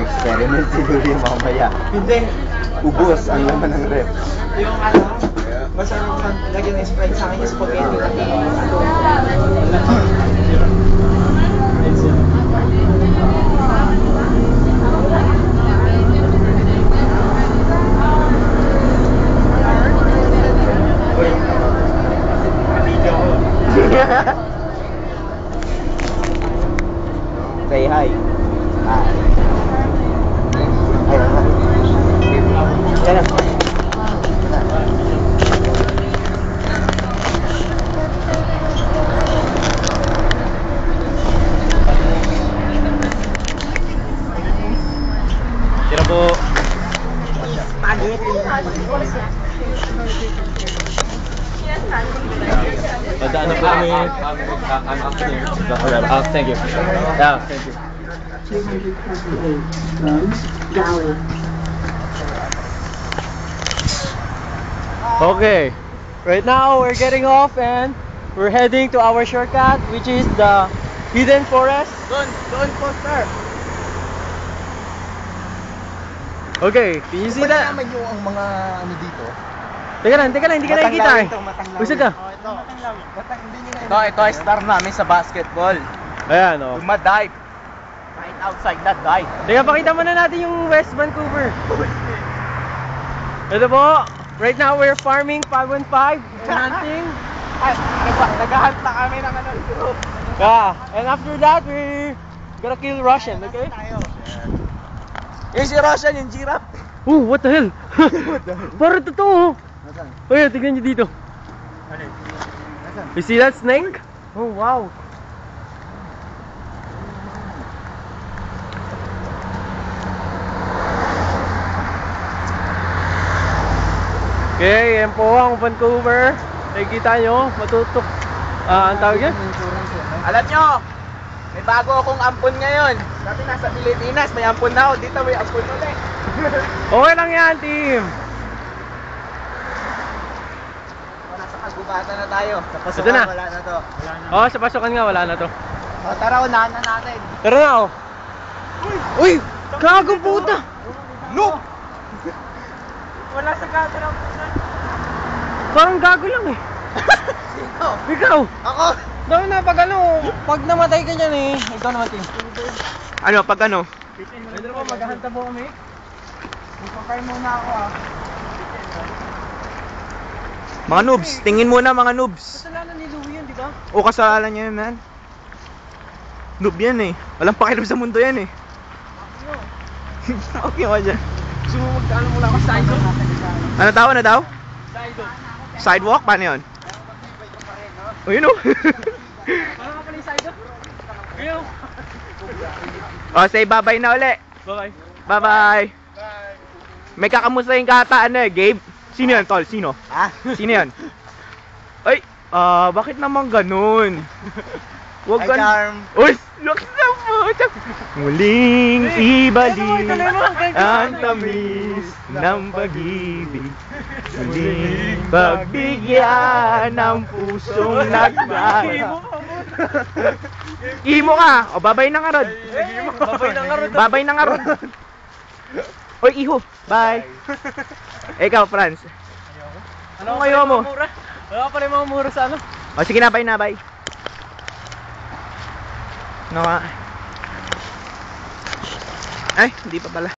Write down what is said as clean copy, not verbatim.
experiment siguro yung mamaya. Hindi. Ubos ang laman ng rep. Yung masarap lang lagyan ng Sprite sa akin yung spaghetti. Say hi. Hi. Yan na. Tira po. Ano po kami? Thank you. Yeah, thank you. 228 Rose Valley. Okay, right now we're getting off and we're heading to our shortcut, which is the Hidden Forest. Doon po, sir. Okay, can you see that? naman yung ang mga ano dito. Teka lang, hindi ka nakikita eh. Usag ka. Ito ay star namin sa basketball. Ayan o. Dumadive. Right outside that dive. Teka, pakita muna natin yung West Vancouver. Ito po, right now we're farming 515 and hunting. Naghahunt na kami ng ano. Yeah, and after that we're gonna kill Russian, okay? Yung si Russian, yung giraffe. Oh, what the hell? Parang totoo. Oh yeah, tignan nyo dito. You see that snake? Oh wow. Okay, yan po ang Vancouver. Nakikita nyo, matutok. Ang tawag yan? Alam nyo, may bago akong ampon ngayon. Dati nasa Pilipinas, may ampon na ako. Dito may ampon ulit. Okay lang yan, team. Nasa kagubatan na tayo. Sa Ito pasukan, na. wala na to. Oh, sa pasukan nga, wala na to. O, tara, unahan na natin. Tara na, oh. Uy! Gago puta! Look! Wala sa camera. Parang gago lang eh. Sino? Ikaw! Ako! Dami na pag ano, pag namatay ka dyan eh. Ikaw naman, team. Ano, pag ano? Pwede naman, maghahanta po kami. Ipapay muna ako ah. Mga noobs, tingin muna mga noobs. Kasalanan ni Louie yun, di ba? O kasalanan niya yun, man. Noob yan eh. Walang pakialam sa mundo yan eh. Okay ka dyan. Gusto mo magkano mula ako sa idol? Ano daw? Ano daw? Sa idol. Sidewalk? Paano yun? O yun o. Paano ka pala yung sa idol? Ayaw. O, say bye-bye na uli. Bye-bye. Bye-bye. May kakamustahin ka ata ano eh, Gabe? Sino yan, tol? Sino? Ah? Sino yan? Ay, bakit naman ganun? Huwag Hi, gan... Charm. Uy, looks na po! Muling ibalik ang tamis ng pag-ibig. Muling pagbigyan ng pusong nagdara. Imo ka! O, babay na nga rod. Babay na nga rod. Babay na nga rod. Oy, iho. Bye. Ikaw, Franz. Ano kayo mo? Wala pa rin mga mura sa ano? O, sige na, bye na, bye. Ano ka? Ay, hindi pa pala.